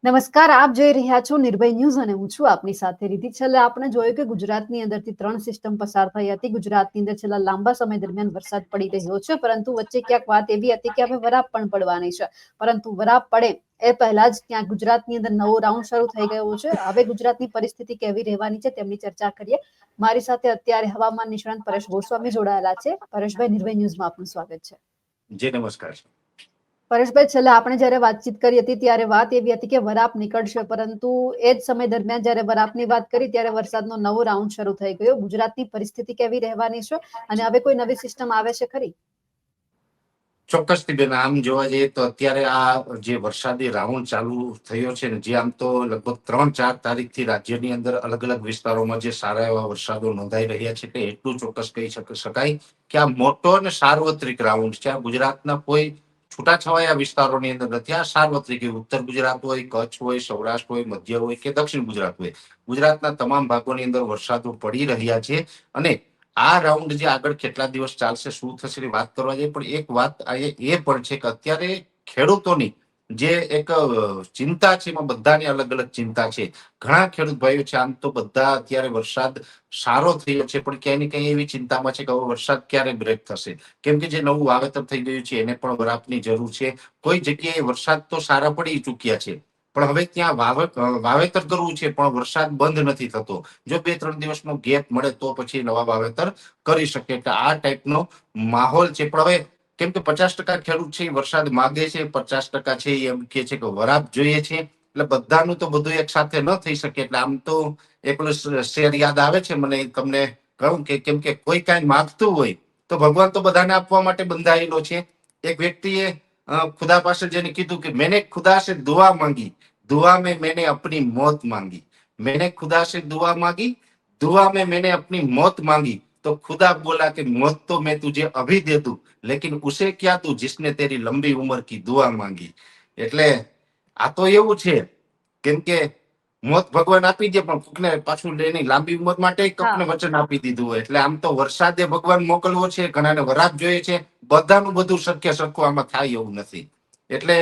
નમસ્કાર, આપ જોઈ રહ્યા છો નિર્ભય ન્યૂઝ અને હું છું આપની સાથે રિધિ. છેલ્લે આપણે જોયું કે ગુજરાતની અંદરથી 3 સિસ્ટમ પસાર થઈ હતી. ગુજરાતની અંદર છેલ્લા લાંબા સમય દરમિયાન વરસાદ પડી રહ્યો છે, પરંતુ વચ્ચે ક્યાંક વાત એવી હતી કે હવે વરાપ પણ પડવાની છે. પરંતુ વરાપ પડે એ પહેલા જ ક્યાંક ગુજરાતની અંદર નવો રાઉન્ડ શરૂ થઈ ગયો છે. હવે ગુજરાતની પરિસ્થિતિ કેવી રહેવાની છે તેમની ચર્ચા કરીએ. મારી સાથે અત્યારે હવામાન નિષ્ણાંત પરેશ ગોસ્વામી જોડાયેલા છે. પરેશભાઈ, નિર્ભય ન્યૂઝમાં આપનું સ્વાગત છે. જી નમસ્કાર. પરેશભાઈ, છેલ્લે આપણે જયારે વાતચીત કરી હતી ત્યારે વાત એવી હતી કે વરાપ નીકળશે, પરંતુ એ જ સમય દરમિયાન જયારે વરાપની વાત કરી ત્યારે વરસાદનો નવો રાઉન્ડ શરૂ થઈ ગયો. ગુજરાતની પરિસ્થિતિ કેવી રહેવાની છે અને હવે કોઈ નવી સિસ્ટમ આવે છે ખરી? ચોક્કસથી બેન, આમ જોવા જઈએ તો અત્યારે આ જે વરસાદી રાઉન્ડ ચાલુ થયો છે ને, જે આમ તો લગભગ 3-4 તારીખથી રાજ્યની અંદર અલગ અલગ વિસ્તારોમાં જે સારા એવા વરસાદો નોંધાઈ રહ્યા છે, તે એટલું ચોક્કસ કહી શકાય કે આ મોટો અને સાર્વત્રિક રાઉન્ડ છે. આ ગુજરાતના કોઈ છૂટાછવાયા વિસ્તારોની અંદર નથી. આ સાર્વત્રિક ઉત્તર ગુજરાત હોય, કચ્છ હોય, સૌરાષ્ટ્ર હોય, મધ્ય હોય કે દક્ષિણ ગુજરાત હોય, ગુજરાતના તમામ ભાગોની અંદર વરસાદો પડી રહ્યા છે. અને આ રાઉન્ડ જે આગળ કેટલા દિવસ ચાલશે, શું થશે એની વાત કરવા જઈએ, પણ એક વાત એ પણ છે કે અત્યારે ખેડૂતોની જે એક ચિંતા છે, એમાં બધાની અલગ અલગ ચિંતા છે. ઘણા ખેડૂત ભાઈઓ છે, આમ તો બધા અત્યારે વરસાદ સારો થયો છે, પણ ક્યાંય ને ક્યાંય એવી ચિંતામાં છે કે હવે વરસાદ ક્યારે બ્રેક થશે, કેમ કે જે નવું વાવેતર થઈ ગયું છે એને પણ વરાપની જરૂર છે. કોઈ જગ્યાએ વરસાદ તો સારા પડી ચૂક્યા છે, પણ હવે ત્યાં વાવેતર કરવું છે, પણ વરસાદ બંધ નથી થતો. જો 2-3 દિવસનો ગેપ મળે તો પછી નવા વાવેતર કરી શકે. એટલે આ ટાઈપનો માહોલ છે. પણ હવે કેમ કે 50% ખેડૂત છે એ વરસાદ માંગે છે, 50% છે એ એમ કે છે કે વરાપ જોઈએ છે. એટલે બધાનું તો બધું એક સાથે ન થઈ શકે. એટલે આમ તો એકલો શેર યાદ આવે છે મને, તમને કહું કે કેમ કે કોઈ કાંઈ માંગતું હોય તો ભગવાન તો બધાને આપવા માટે બંધાયેલો છે. એક વ્યક્તિએ ખુદા પાસે જેને કીધું કે મેને ખુદા સે દુઆ માંગી, दुआ में मैंने अपनी मौत मांगी, मैंने खुदा से दुआ मांगी, दुआ में मैंने अपनी मौत मांगी, तो खुदा बोला कि मौत तो मैं तुझे अभी दे दूं, लेकिन उसे क्या तू जिसने तेरी लंबी उम्र की दुआ मांगी. એટલે આ તો એવું છે, કેમ કે મોત ભગવાન આપી દે, પણ કોકને પાછું એની લાંબી ઉંમર માટે કોકને વચન આપી દીધું હોય. એટલે આમ તો વરસાદે ભગવાન મોકલવો છે, ઘણાને વરાપ જોઈએ છે, બધાનું બધું શક્ય સરખું આમાં થાય એવું નથી. એટલે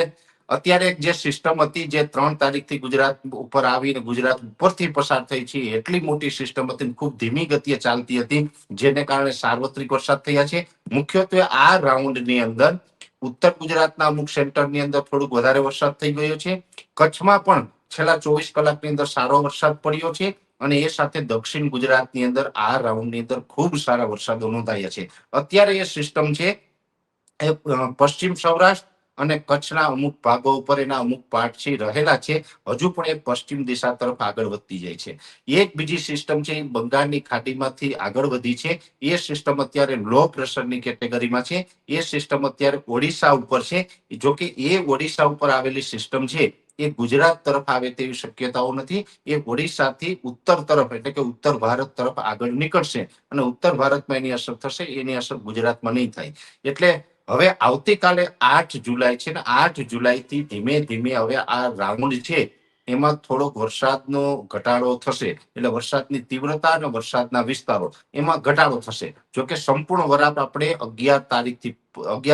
અત્યારે જે સિસ્ટમ હતી, જે 3 તારીખથી ગુજરાત ઉપર આવીને ગુજરાત ઉપરથી પસાર થઈ છે, એટલી મોટી સિસ્ટમ હતી, ખૂબ ધીમી ગતિએ ચાલતી હતી, જેને કારણે સાર્વત્રિક વરસાદ થયા છે. મુખ્યત્વે આ રાઉન્ડની અંદર ઉત્તર ગુજરાતના અમુક સેન્ટરની અંદર થોડુંક વધારે વરસાદ થઈ ગયો છે. કચ્છમાં પણ છેલ્લા 24 કલાકની અંદર સારો વરસાદ પડ્યો છે. અને એ સાથે દક્ષિણ ગુજરાતની અંદર આ રાઉન્ડની અંદર ખૂબ સારા વરસાદો નોંધાયા છે. અત્યારે એ સિસ્ટમ છે એ પશ્ચિમ સૌરાષ્ટ્ર અને કચ્છના અમુક ભાગો ઉપર એના અમુક પાર્ટ છે રહેલા છે. હજુ પણ એ પશ્ચિમ દિશા તરફ આગળ વધતી જાય છે. એક બીજી સિસ્ટમ છે, બંગાળની ખાડીમાંથી આગળ વધી છે. એ સિસ્ટમ અત્યારે લો પ્રેશરની કેટેગરીમાં છે. એ સિસ્ટમ અત્યારે ઓડિશા ઉપર છે. જો કે એ ઓડિશા ઉપર આવેલી સિસ્ટમ છે એ ગુજરાત તરફ આવે તેવી શક્યતાઓ નથી. એ ઓડિશાથી ઉત્તર તરફ, એટલે કે ઉત્તર ભારત તરફ આગળ નીકળશે અને ઉત્તર ભારતમાં એની અસર થશે. એની અસર ગુજરાતમાં નહીં થાય. એટલે હવે આવતીકાલે 8 જુલાઈ છે ને, 8 જુલાઈથી ધીમે ધીમે હવે આ રાઉન્ડ છે એમાં થોડોક વરસાદનો ઘટાડો થશે. એટલે વરસાદની તીવ્રતા અને વરસાદના વિસ્તારો એમાં ઘટાડો થશે. જોકે સંપૂર્ણ વરાપ આપણે 11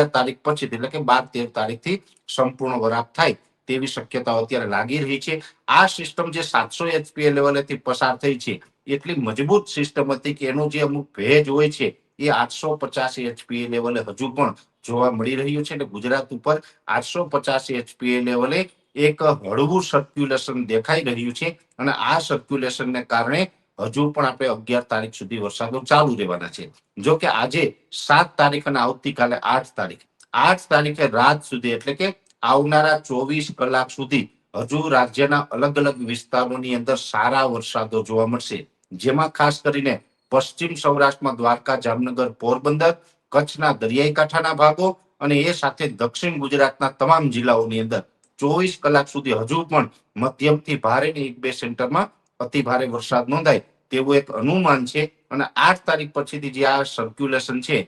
તારીખ પછી, એટલે કે 12-13 તારીખથી સંપૂર્ણ વરાપ થાય તેવી શક્યતાઓ અત્યારે લાગી રહી છે. આ સિસ્ટમ જે 700 એચપીએ લેવલેથી પસાર થઈ છે, એટલી મજબૂત સિસ્ટમ હતી કે એનો જે અમુક ભેજ હોય છે એ 850 એચપીએ લેવલે હજુ પણ જોવા મળી રહ્યું છે. એટલે ગુજરાત ઉપર 850 એચપીએ લેવલે એક હળવું સર્ક્યુલેશન દેખાઈ રહ્યું છે. અને આ સર્ક્યુલેશનને કારણે હજુ પણ આપણે 11 તારીખ સુધી વરસાદો ચાલુ રહેવાના છે. જો કે આજે 7 તારીખ અને આવતીકાલે 8 તારીખે રાત સુધી, એટલે કે આવનારા 24 કલાક સુધી હજુ રાજ્યના અલગ અલગ વિસ્તારોની અંદર સારા વરસાદો જોવા મળશે. જેમાં ખાસ કરીને પશ્ચિમ સૌરાષ્ટ્રમાં દ્વારકા, જામનગર, પોરબંદર, કચ્છના દરિયાઈ કાંઠાના ભાગો અને એ સાથે દક્ષિણ ગુજરાતના તમામ જિલ્લાઓની અંદર 24 કલાક સુધી હજુ પણ મધ્યમથી ભારે ને 1-2 સેન્ટરમાં અતિ ભારે વરસાદ નોંધાય તેવું એક અનુમાન છે. અને 8 તારીખ પછીથી જે આ સર્ક્યુલેશન છે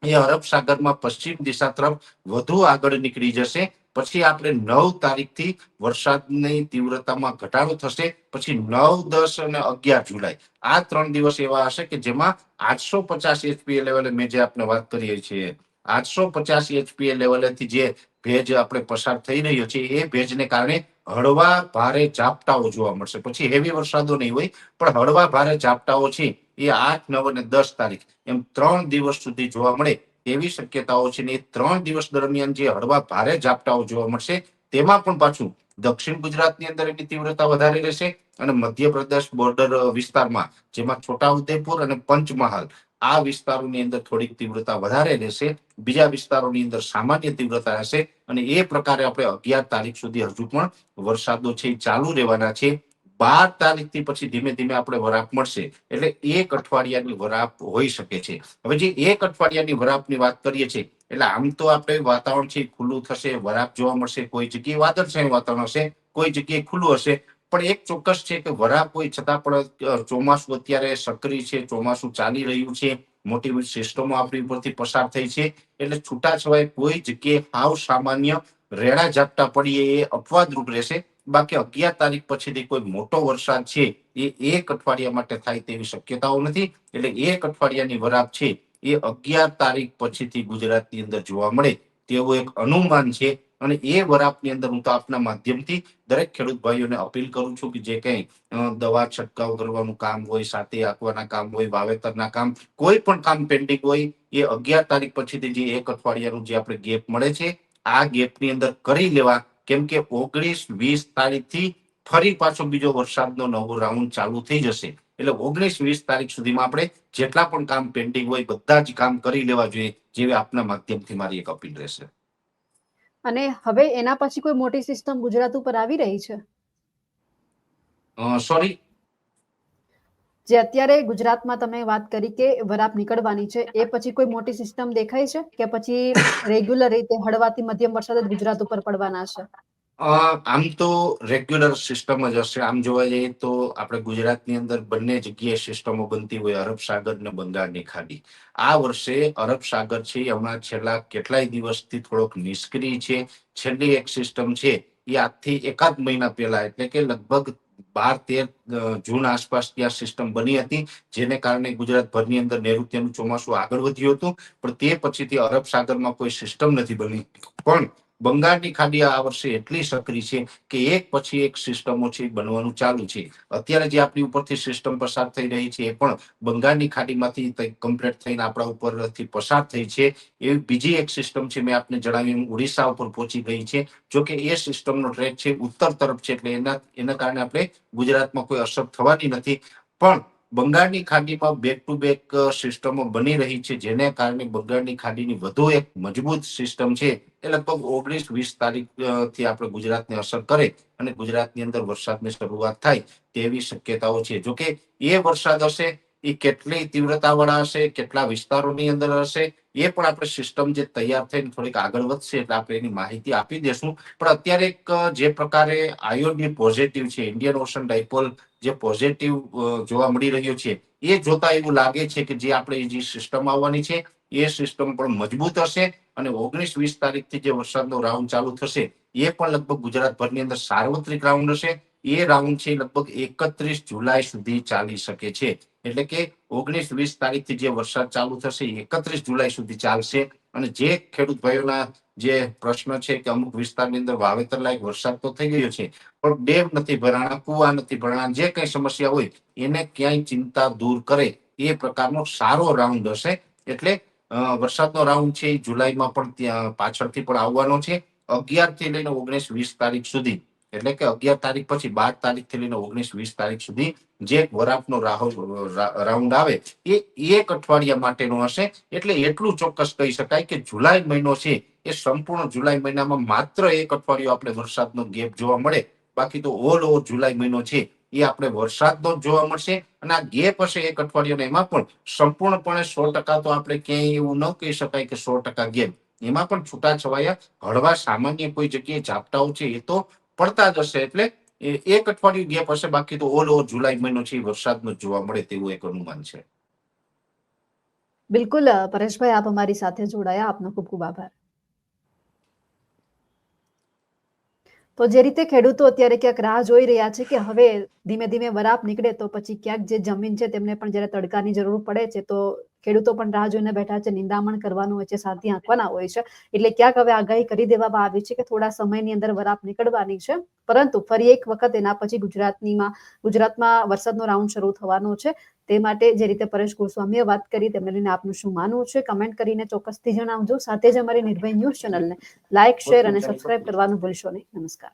એ અરબ સાગરમાં પશ્ચિમ દિશા તરફ વધુ આગળ નીકળી જશે. પછી આપણે 9 તારીખથી વરસાદની તીવ્રતામાં ઘટાડો થશે. પછી 9, 10 અને 11 જુલાઈ આ 3 દિવસ એવા હશે કે જેમાં 850 એચપીએ લેવલે મેં જે આપણે વાત કરીએ છીએ, 850 એચપીએ લેવલેથી જે ભેજ આપણે પસાર થઈ રહ્યો છે, એ ભેજને કારણે હળવા ભારે ઝાપટાઓ જોવા મળશે. પછી હેવી વરસાદો નહીં હોય, પણ હળવા ભારે ઝાપટાઓ છે એ 8, 9 અને 10 તારીખ એમ 3 દિવસ સુધી જોવા મળે એવી શક્યતાઓ છે. ને એ 3 દિવસ દરમિયાન જે હળવા ભારે ઝાપટાઓ જોવા મળશે તેમાં પણ પાછું દક્ષિણ ગુજરાતની અંદર એની તીવ્રતા વધારે રહેશે અને મધ્યપ્રદેશ બોર્ડર વિસ્તારમાં, જેમાં છોટાઉદેપુર અને પંચમહાલ આ વિસ્તારોની અંદર થોડીક તીવ્રતા વધારે રહેશે. બીજા વિસ્તારોની અંદર સામાન્ય તીવ્રતા હશે. અને એ પ્રકારે આપણે 11 તારીખ સુધી હજુ પણ વરસાદો છે એ ચાલુ રહેવાના છે. 12 તારીખથી પછી ધીમે ધીમે આપણે વરાપ મળશે. એટલે 1 અઠવાડિયાની વરાપ હોઈ શકે છે. હવે જે 1 અઠવાડિયાની વરાપની વાત કરીએ છીએ, એટલે આમ તો આપણે વાતાવરણ છે ખુલ્લું થશે, વરાપ જોવા મળશે, કોઈ જગ્યાએ વાદળછાયું વાતાવરણ હશે, કોઈ જગ્યાએ ખુલ્લું હશે. પણ એક ચોક્કસ છે કે વરાપ હોય છતાં પણ ચોમાસું અત્યારે સક્રિય છે, ચોમાસું ચાલી રહ્યું છે, મોટી સિસ્ટમો આપણી ઉપરથી પસાર થઈ છે. એટલે છૂટાછવાય કોઈ જગ્યાએ હાવ સામાન્ય રેડા ઝાપટા પડીએ એ અપવાદરૂપ રહેશે. બાકી 11 તારીખ પછીથી કોઈ મોટો વરસાદ છે એ 1 અઠવાડિયા માટે થાય તેવી શક્યતાઓ નથી. એટલે 1 અઠવાડિયાની વરાપ છે એ 11 તારીખ પછીથી ગુજરાતની અંદર જોવા મળે તેવું એક અનુમાન છે. અને એ વરાપની અંદર હું તો આપના માધ્યમથી દરેક ખેડૂત ભાઈઓને અપીલ કરું છું કે જે કંઈ દવા છંટકાવ કરવાનું કામ હોય, સાથી આંકવાના કામ હોય, વાવેતરના કામ, કોઈ પણ કામ પેન્ડિંગ હોય એ 11 તારીખ પછીથી જે 1 અઠવાડિયાનું જે આપણે ગેપ મળે છે આ ગેપની અંદર કરી લેવા. કેમ કે 19, 20 તારીખથી ફરી પાછો બીજો વરસાદનો નવો રાઉન્ડ ચાલુ થઈ જશે. એટલે 19, 20 તારીખ સુધીમાં આપણે જેટલા પણ કામ પેન્ડિંગ હોય બધા જ કામ કરી લેવા જોઈએ, જેવી આપના માધ્યમથી મારી એક અપીલ રહેશે. અને હવે એના પછી કોઈ મોટી સિસ્ટમ ગુજરાત ઉપર આવી રહી છે? સોરી, જે અત્યારે ગુજરાતમાં તમે વાત કરી કે વરાપ નીકળવાની છે, એ પછી કોઈ મોટી સિસ્ટમ દેખાય છે કે પછી રેગ્યુલર રીતે હળવાથી મધ્યમ વરસાદ જ ગુજરાત ઉપર પડવાના છે? આમ તો રેગ્યુલર સિસ્ટમ જ હશે. આમ જોવા જઈએ તો આપણે ગુજરાતની અંદર બંને જગ્યાએ સિસ્ટમો બનતી હોય, અરબ સાગર ને બંગાળની ખાડી. આ વર્ષે અરબ સાગર છે હમણાં છેલ્લા કેટલાય દિવસથી થોડોક નિષ્ક્રિય છે. છેલ્લી એક સિસ્ટમ છે એ આજથી એકાદ મહિના પહેલા, એટલે કે લગભગ 12-13 જૂન આસપાસ ત્યાં સિસ્ટમ બની હતી, જેને કારણે ગુજરાતભરની અંદર નૈઋત્યનું ચોમાસું આગળ વધ્યું હતું. પણ તે પછીથી અરબ સાગરમાં કોઈ સિસ્ટમ નથી બની. પણ બંગાળની ખાડી આ વર્ષે એટલી સક્રિય છે કે એક પછી એક સિસ્ટમો છે બનવાનું ચાલુ છે. અત્યારે જે આપણી ઉપરથી સિસ્ટમ પસાર થઈ રહી છે એ પણ બંગાળની ખાડીમાંથી કમ્પ્લીટ થઈને આપણા ઉપરથી પસાર થઈ છે. એવી બીજી એક સિસ્ટમ છે, મેં આપને જણાવ્યું ઓડિશા ઉપર પહોંચી ગઈ છે. જોકે એ સિસ્ટમનો ટ્રેક છે ઉત્તર તરફ છે, એટલે એના કારણે આપણે ગુજરાતમાં કોઈ અસર થવાની નથી. પણ બંગાળની ખાડીમાં બેક ટુ બેક સિસ્ટમો બની રહી છે, જેને કારણે બંગાળની ખાડીની વધુ એક મજબૂત સિસ્ટમ છે એ લગભગ 19, 20 તારીખથી આપણે ગુજરાતને અસર કરે અને ગુજરાતની અંદર વરસાદની શરૂઆત થાય તેવી શક્યતાઓ છે. જોકે એ વરસાદ હશે એ કેટલી તીવ્રતા વાળા હશે, કેટલા વિસ્તારોની અંદર હશે, એ પણ આપણે સિસ્ટમ જે તૈયાર થઈને થોડીક આગળ વધશે એટલે આપણે એની માહિતી આપી દેશું. પણ અત્યારે એક જે પ્રકારે આયોડી પોઝિટિવ છે, ઇન્ડિયન ઓશન ડાયપોલ જે પોઝિટિવ જોવા મળી રહ્યો છે, એ જોતા એવું લાગે છે કે જે આપણે જે સિસ્ટમ આવવાની છે એ સિસ્ટમ પણ મજબૂત હશે. અને 19, 20 તારીખથી જે વરસાદનો રાઉન્ડ ચાલુ થશે એ પણ લગભગ ગુજરાતભરની અંદર સાર્વત્રિક રાઉન્ડ હશે. એ રાઉન્ડ છે લગભગ 31 જુલાઈ સુધી ચાલી શકે છે. એટલે કે 19, 20 તારીખથી જે વરસાદ ચાલુ થશે 31 જુલાઈ સુધી ચાલશે. અને જે ખેડૂત ભાઈઓના જે પ્રશ્ન છે કે અમુક વિસ્તારની અંદર વાવેતર લાયક વરસાદ તો થઈ ગયો છે પણ ડેમ નથી ભરાણા, કુવા નથી ભરાણા, જે કઈ સમસ્યા હોય એને ક્યાંય ચિંતા દૂર કરે એ પ્રકારનો સારો રાઉન્ડ હશે. એટલે વરસાદનો રાઉન્ડ છે એ જુલાઈમાં પણ ત્યાં પાછળથી પણ આવવાનો છે. 11 થી લઈને 19, 20 તારીખ સુધી, એટલે કે 11 તારીખ પછી 12 તારીખથી લઈને 19, 20 તારીખ સુધી જે વરાપનો રાઉન્ડ આવે એ 1 અઠવાડિયા માટેનો હશે. એટલે એટલું ચોક્કસ કહી શકાય કે જુલાઈ મહિનો છે એ સંપૂર્ણ જુલાઈ મહિનામાં માત્ર 1 અઠવાડિયું આપણે વરસાદનો ગેપ જોવા મળે. બાકી તો ઓલ ઓવર જુલાઈ મહિનો છે એ આપણે વરસાદનો જ જોવા મળશે. અને આ ગેપ હશે 1 અઠવાડિયાનો, એમાં પણ સંપૂર્ણપણે 100% તો આપણે ક્યાંય એવું ન કહી શકાય કે 100% ગેપ. એમાં પણ છૂટાછવાયા હળવા સામાન્ય કોઈ જગ્યાએ ઝાપટાઓ છે એ તો પડતા જ હશે. એટલે 1 અઠવાડિયું ગેપ હશે, બાકી તો ઓલ ઓવર જુલાઈ મહિનો છે એ વરસાદનો જ જોવા મળે તેવું એક અનુમાન છે. બિલકુલ પરેશભાઈ, આપ અમારી સાથે જોડાયા, આપનો ખૂબ ખૂબ આભાર. તો જે રીતે ખેડૂતો અત્યારે ક્યાંક રાહ જોઈ રહ્યા છે કે હવે ધીમે ધીમે વરાપ નીકળે તો પછી ક્યાંક જે જમીન છે તેમને પણ જયારે તડકાની જરૂર પડે છે તો ખેડૂતો પણ રાહ જોઈને બેઠા છે, નિંદામણ કરવાનું હોય છે, સાથી આંકવાના હોય છે. એટલે ક્યાંક હવે આગાહી કરી દેવામાં આવી છે કે થોડા સમયની અંદર વરાપ નીકળવાની છે, પરંતુ ફરી એક વખત એના પછી ગુજરાતમાં વરસાદનો રાઉન્ડ શરૂ થવાનો છે. તે માટે જે રીતે પરેશ ગોસ્વામીએ વાત કરી તેમને લઈને આપનું શું માનવું છે, કમેન્ટ કરીને ચોક્કસથી જણાવજો. સાથે જ અમારી નિર્ભય ન્યૂઝ ચેનલને લાઇક, શેર અને સબસ્ક્રાઇબ કરવાનું ભૂલશો નહીં. નમસ્કાર.